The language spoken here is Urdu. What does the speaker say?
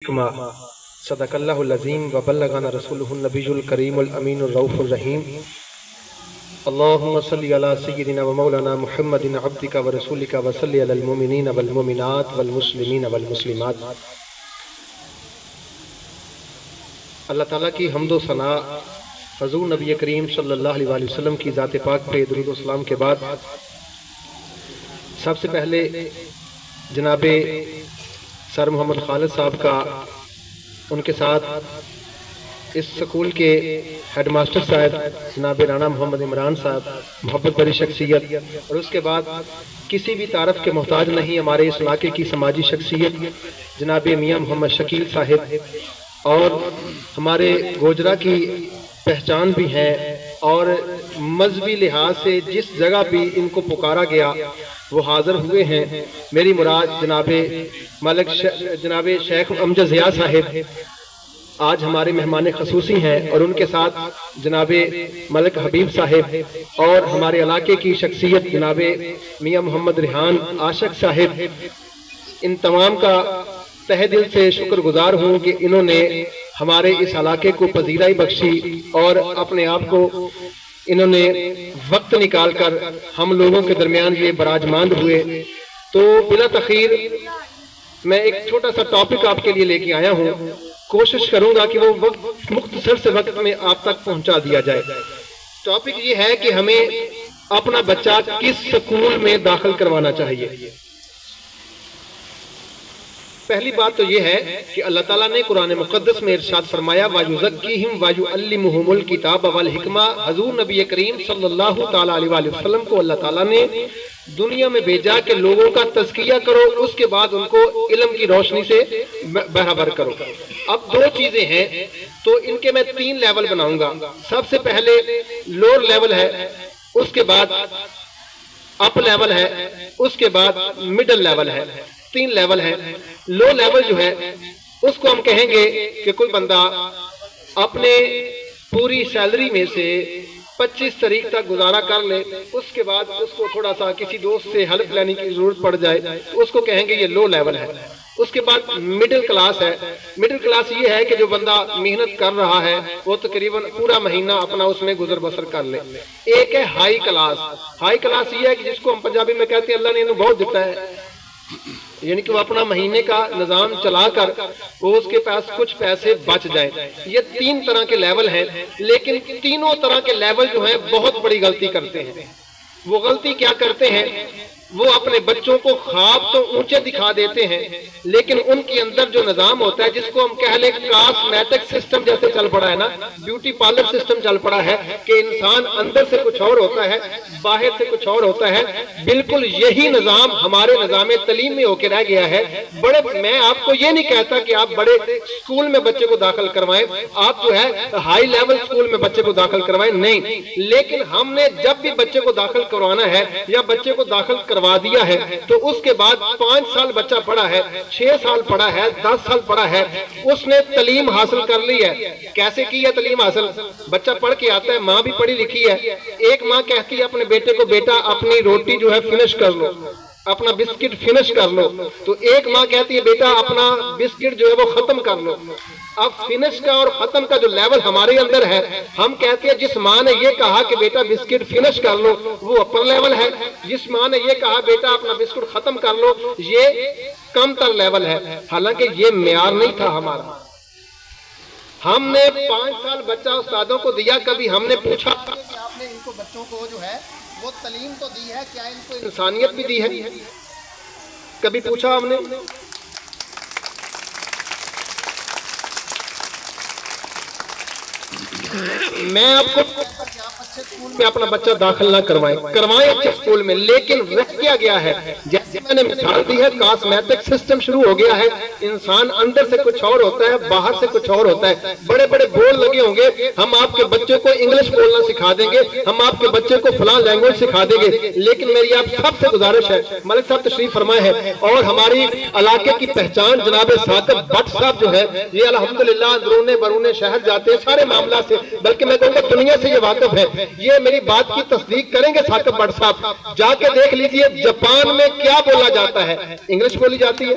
کما صدق اللہ العظیم و بلغنا رسولہ النبی الکریم الامین الرؤوف الرحیم اللہم صلی علی سیدنا و مولانا محمد عبدک و رسولک و صلی علی المؤمنین والمؤمنات والمسلمین والمسلمات۔ اللہ تعالیٰ کی حمد و ثنا حضور نبی کریم صلی اللہ علیہ وسلم کی ذات پاک پہ درود و سلام کے بعد سب سے پہلے جناب سر محمد خالد صاحب کا ان کے ساتھ اس سکول کے ہیڈ ماسٹر صاحب جناب رانا محمد عمران صاحب محبت بری شخصیت، اور اس کے بعد کسی بھی تعارف کے محتاج نہیں ہمارے اس علاقے کی سماجی شخصیت جناب میاں محمد شکیل صاحب، اور ہمارے گوجرا کی پہچان بھی ہیں، اور مذہبی لحاظ سے جس جگہ بھی ان کو پکارا گیا وہ حاضر ہوئے ہیں۔ میری مراد جناب شیخ امجد ضیاء صاحب آج ہمارے مہمان خصوصی ہیں، اور ان کے ساتھ جناب ملک حبیب صاحب، اور ہمارے علاقے کی شخصیت جناب میاں محمد ریحان عاشق صاحب۔ ان تمام کا تہ دل سے شکر گزار ہوں کہ انہوں نے ہمارے اس علاقے کو پذیرائی بخشی اور اپنے آپ کو انہوں نے وقت نکال کر ہم لوگوں کے درمیان یہ براجماند ہوئے۔ تو بلا تاخیر میں ایک چھوٹا سا ٹاپک آپ کے لیے لے کے آیا ہوں، کوشش کروں گا کہ وہ مختصر سے وقت میں آپ تک پہنچا دیا جائے۔ ٹاپک یہ ہے کہ ہمیں اپنا بچہ کس سکول میں داخل کروانا چاہیے۔ پہلی بات تو یہ ہے کہ اللہ تعالیٰ نے قرآن مقدس میں ارشاد فرمایا وَيُزَكِّيهِمْ وَيُعَلِّمُهُمُ الْكِتَابَ وَالْحِكْمَةَ۔ حضور نبی کریم صلی اللہ تعالیٰ علیہ وسلم کو اللہ تعالیٰ نے دنیا میں بھیجا کہ لوگوں کا تزکیہ کرو، اس کے بعد ان کو علم کی روشنی سے برابر کرو۔ اب دو چیزیں ہیں تو ان کے میں 3 لیول بناؤں گا۔ سب سے پہلے لوور لیول ہے، اس کے بعد اپ لیول ہے، اس کے بعد مڈل لیول ہے۔ 3 لیول ہے۔ لو لیول جو ہے اس کو ہم کہیں گے کہ کوئی بندہ اپنے پوری سیلری میں سے 25 تاریخ تک گزارا کر لے، اس کے بعد اس کو تھوڑا سا کسی دوست سے ہیلپ لینے کی ضرورت پڑ جائے، اس کو کہیں گے یہ لو لیول ہے۔ اس کے بعد مڈل کلاس ہے۔ مڈل کلاس یہ ہے کہ جو بندہ محنت کر رہا ہے وہ تقریباً پورا مہینہ اپنا اس میں گزر بسر کر لے۔ ایک ہے ہائی کلاس۔ ہائی کلاس یہ ہے کہ جس کو ہم پنجابی میں کہتے ہیں اللہ نے انہوں بہت دیتا ہے، یعنی کہ وہ اپنا مہینے کا نظام چلا کر وہ اس کے پاس کچھ پیسے بچ جائیں۔ یہ 3 طرح کے لیول ہیں، لیکن تینوں طرح کے لیول جو ہیں بہت بڑی غلطی کرتے ہیں۔ وہ غلطی کیا کرتے ہیں؟ وہ اپنے بچوں کو خواب تو اونچے دکھا دیتے ہیں، لیکن ان کے اندر جو نظام ہوتا ہے جس کو ہم کہہ لیں کاسمیٹک سسٹم جیسے چل پڑا ہے نا، بیوٹی پارلر سسٹم چل پڑا ہے کہ انسان اندر سے کچھ اور ہوتا ہے، باہر سے کچھ اور ہوتا ہے۔ بالکل یہی نظام ہمارے نظام تعلیم میں ہو کے رہ گیا ہے۔ میں آپ کو یہ نہیں کہتا کہ آپ بڑے اسکول میں بچے کو داخل کروائیں، آپ جو ہے ہائی لیول اسکول میں بچے کو داخل کروائیں، نہیں، لیکن ہم نے جب بھی بچے کو داخل کروانا ہے یا بچے کو داخل کروا دیا ہے تو اس کے بعد 5 سال بچہ پڑھا ہے، 6 سال پڑھا ہے، 10 سال پڑھا ہے، اس نے تعلیم حاصل کر لی ہے۔ کیسے کی ہے تعلیم حاصل؟ بچہ پڑھ کے آتا ہے، ماں بھی پڑھی لکھی ہے۔ ایک ماں کہتی ہے اپنے بیٹے کو بیٹا اپنی روٹی جو ہے فنش کر لو، اپنا بسکٹ فنش کر لو، تو ایک ماں کہتی ہے بیٹا اپنا بسکٹ جو ہے وہ ختم کر لو۔ اب فنش کا اور ختم کا جو لیول ہمارے اندر ہے، ہم کہتے ہیں جس ماں نے یہ کہا کہ بیٹا بسکٹ فنش کر لو وہ اپر لیول ہے، جس ماں نے یہ کہا بیٹا اپنا بسکٹ ختم کر لو یہ کم تر لیول ہے۔ حالانکہ یہ معیار نہیں تھا ہمارا۔ ہم نے 5 سال بچہ استادوں کو دیا، کبھی ہم نے پوچھا کہ آپ نے ان کو بچوں کو جو ہے وہ تعلیم تو دی ہے، کیا ان کو انسانیت بھی دی ہے؟ کبھی پوچھا ہم نے؟ میں آپ کو اچھے اسکول میں اپنا بچہ داخل نہ کروائیں اچھے اسکول میں، لیکن رہ کیا گیا ہے جیسے میں نے مثال دی ہے، کاسمیٹک سسٹم شروع ہو گیا ہے۔ انسان اندر سے کچھ اور ہوتا ہے، باہر سے کچھ اور ہوتا ہے۔ بڑے بڑے بورڈ لگے ہوں گے، ہم آپ کے بچے کو انگلش بولنا سکھا دیں گے، ہم آپ کے بچے کو فلاں لینگویج سکھا دیں گے، لیکن میری آپ سب سے گزارش ہے، ملک صاحب تشریف فرمائے ہیں، اور ہماری علاقے کی پہچان جناب ثاقب بٹ صاحب جو ہے یہ الحمدللہ اندرون بیرون شہر جاتے ہیں سارے معاملات سے، بلکہ میں کہوں گا دنیا سے یہ واقف ہے۔ یہ میری بات کی تصدیق کریں گے ثاقب بٹ صاحب، جا کے دیکھ لیجئے جاپان میں کیا بولا جاتا ہے، انگلش بولی جاتی ہے۔